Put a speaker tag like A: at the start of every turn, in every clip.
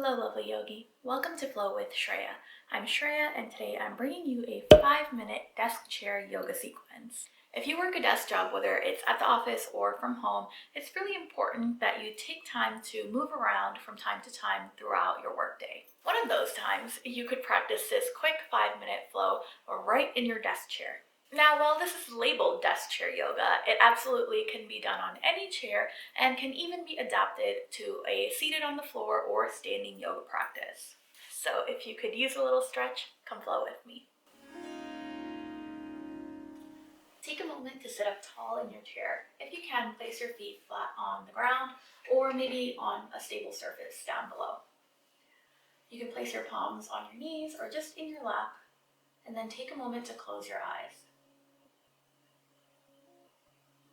A: Hello, lovely yogi. Welcome to Flow with Shreya. I'm Shreya, and today I'm bringing you a 5-minute desk chair yoga sequence. If you work a desk job, whether it's at the office or from home, it's really important that you take time to move around from time to time throughout your workday. One of those times, you could practice this quick 5-minute flow right in your desk chair. Now, while this is labeled desk chair yoga, it absolutely can be done on any chair and can even be adapted to a seated on the floor or standing yoga practice. So if you could use a little stretch, come flow with me. Take a moment to sit up tall in your chair. If you can, place your feet flat on the ground or maybe on a stable surface down below. You can place your palms on your knees or just in your lap, and then take a moment to close your eyes.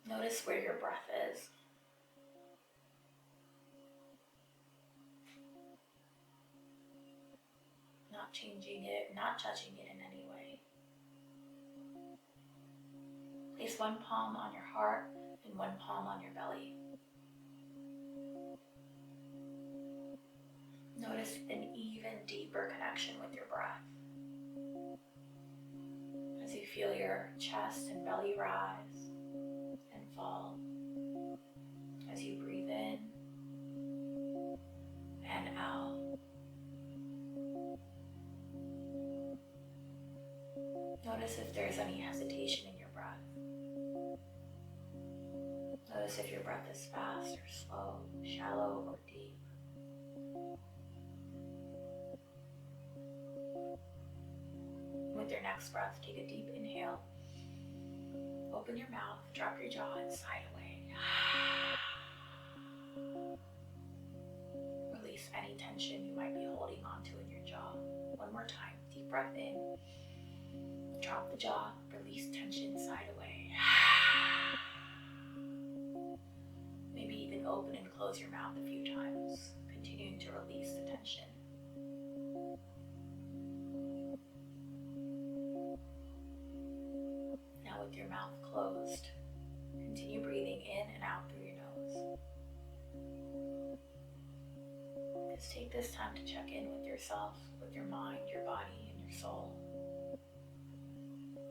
A: Notice where your breath is. Not changing it, not judging it in any way. Place one palm on your heart and one palm on your belly. Notice an even deeper connection with your breath. As you feel your chest and belly rise and fall. As you breathe in and out. Notice if there's any hesitation in your breath. Notice if your breath is fast or slow, shallow or deep. With your next breath, take a deep inhale. Open your mouth, drop your jaw and sigh away. Release any tension you might be holding onto in your jaw. One more time, deep breath in. Drop the jaw, release tension, sigh away. Maybe even open and close your mouth a few times, continuing to release the tension. Now with your mouth closed, continue breathing in and out through your nose. Just take this time to check in with yourself, with your mind, your body, and your soul.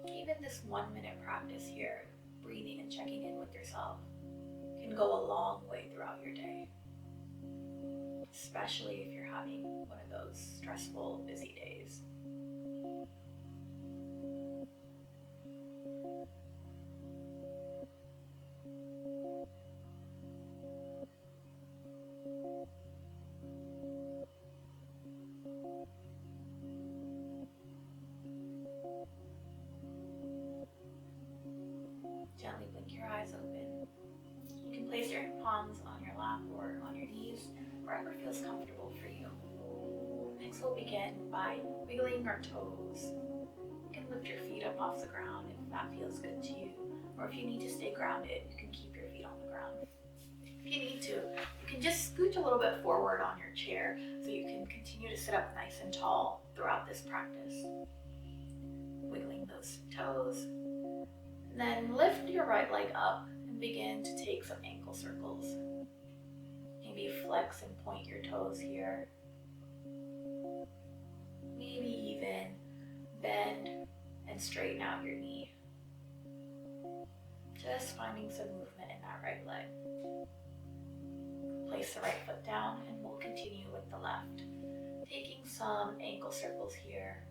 A: Even this 1-minute practice here, breathing and checking in with yourself, can go a long way throughout your day. Especially if you're having one of those stressful, busy days. Gently blink your eyes open. You can place your palms on your lap or on your knees, wherever feels comfortable for you. Next we'll begin by wiggling our toes. You can lift your feet up off the ground if that feels good to you, or if you need to stay grounded, you can keep your feet on the ground. If you need to, you can just scooch a little bit forward on your chair so you can continue to sit up nice and tall throughout this practice. Wiggling those toes. Then lift your right leg up and begin to take some ankle circles. Maybe flex and point your toes here. Maybe even bend and straighten out your knee. Just finding some movement in that right leg. Place the right foot down and we'll continue with the left. Taking some ankle circles here.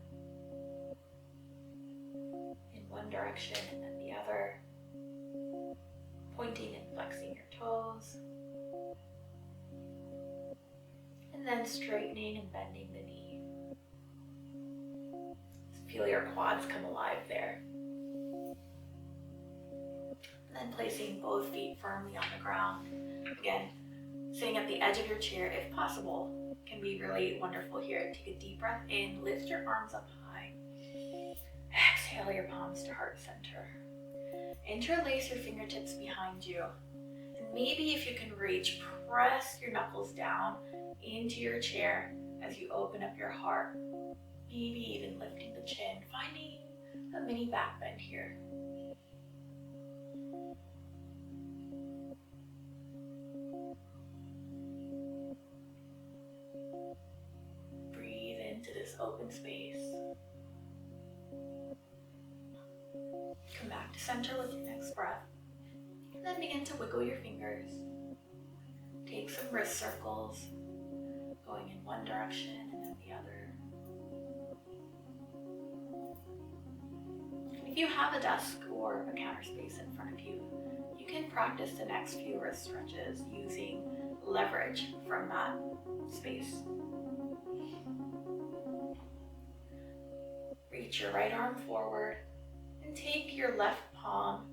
A: In one direction and then the other. Pointing and flexing your toes. And then straightening and bending the knee. Feel your quads come alive there. And then placing both feet firmly on the ground. Again, sitting at the edge of your chair if possible can be really wonderful here. Take a deep breath in, lift your arms up high. Exhale your palms to heart center. Interlace your fingertips behind you. And maybe if you can reach, press your knuckles down into your chair as you open up your heart. Maybe even lifting the chin, finding a mini back bend here. open space. Come back to center with your next breath. And then begin to wiggle your fingers. Take some wrist circles, going in one direction and then the other. If you have a desk or a counter space in front of you, you can practice the next few wrist stretches using leverage from that space. Reach your right arm forward and take your left palm,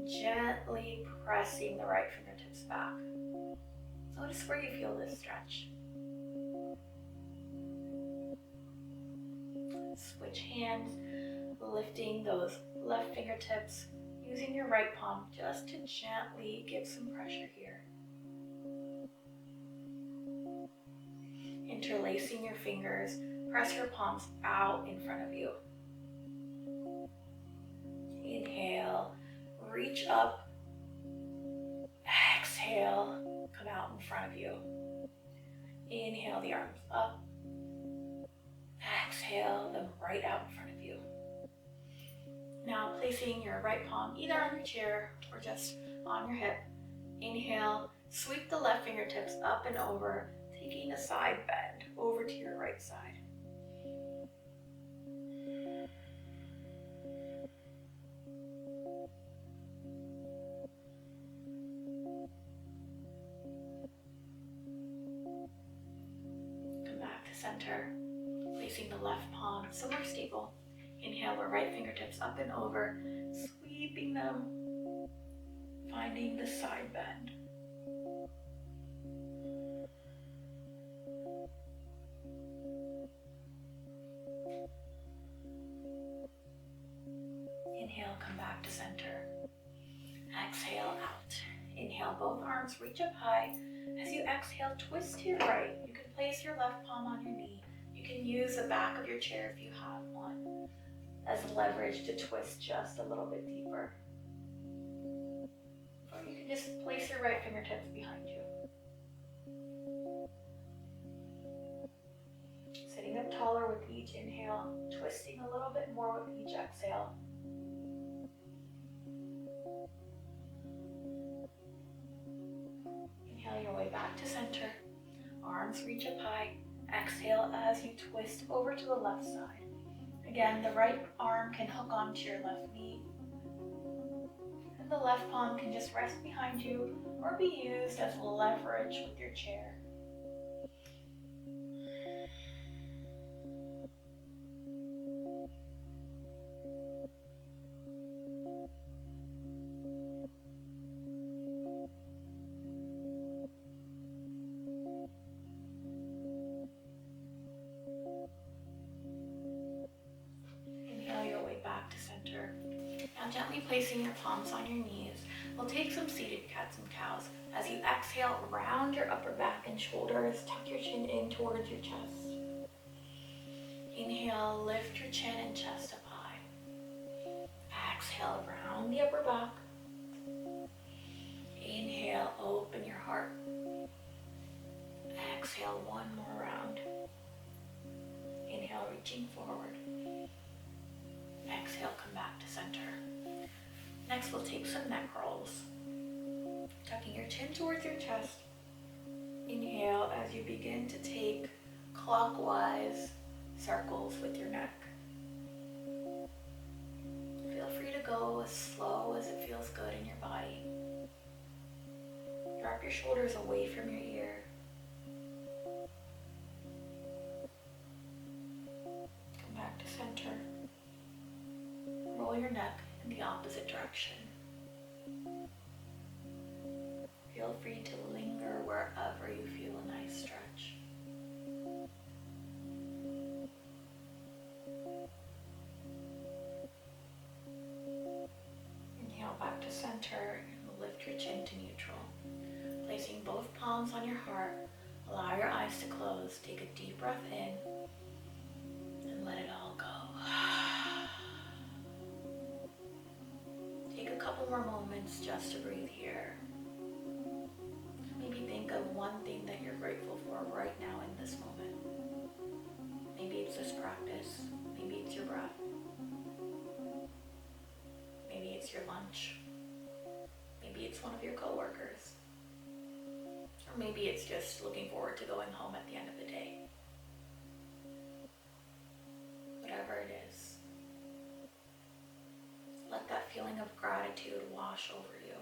A: gently pressing the right fingertips back. Notice where you feel this stretch. Switch hands, lifting those left fingertips, using your right palm just to gently give some pressure here. Interlacing your fingers, press your palms out in front of you. Inhale, reach up. Exhale, come out in front of you. Inhale the arms up. Exhale them right out in front of you. Now placing your right palm either on your chair or just on your hip. Inhale, sweep the left fingertips up and over, taking a side bend over to your right side. Come back to center, placing the left palm somewhere stable. Inhale the right fingertips up and over, sweeping them, finding the side bend. Inhale, come back to center. Exhale out. Inhale, both arms reach up high. As you exhale, twist to your right. You can place your left palm on your knee. You can use the back of your chair if you have one as leverage to twist just a little bit deeper. Or you can just place your right fingertips behind you. Sitting up taller with each inhale, twisting a little bit more with each exhale. Inhale your way back to center. Arms reach up high. Exhale as you twist over to the left side. Again, the right arm can hook onto your left knee. And the left palm can just rest behind you or be used as leverage with your chair. Back to center. Now gently placing your palms on your knees, we'll take some seated cats and cows. As you exhale, round your upper back and shoulders, tuck your chin in towards your chest. Inhale, lift your chin and chest up high. Exhale, round the upper back. Inhale, open your heart. Exhale, one more round. Inhale, reaching forward. Exhale, come back to center. Next, we'll take some neck rolls. Tucking your chin towards your chest. Inhale as you begin to take clockwise circles with your neck. Feel free to go as slow as it feels good in your body. Drop your shoulders away from your ear. Come back to center. Roll your neck in the opposite direction. Feel free to linger wherever you feel a nice stretch. Inhale back to center and lift your chin to neutral. Placing both palms on your heart, allow your eyes to close. Take a deep breath in and let it all go. Take a couple more moments just to breathe here. Maybe think of one thing that you're grateful for right now in this moment. Maybe it's this practice. much. Maybe it's one of your coworkers. Or maybe it's just looking forward to going home at the end of the day. Whatever it is, let that feeling of gratitude wash over you.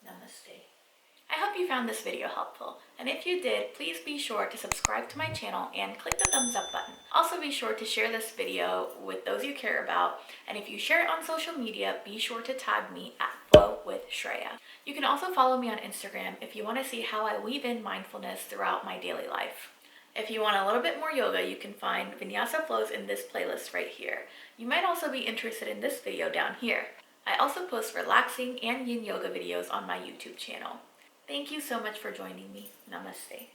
A: Namaste. I hope you found this video helpful, and if you did, please be sure to subscribe to my channel and click the thumbs up button. Also be sure to share this video with those you care about, and if you share it on social media, be sure to tag me at Flow with Shreya. You can also follow me on Instagram if you want to see how I weave in mindfulness throughout my daily life. If you want a little bit more yoga, you can find Vinyasa flows in this playlist right here. You might also be interested in this video down here. I also post relaxing and yin yoga videos on my YouTube channel. Thank you so much for joining me. Namaste.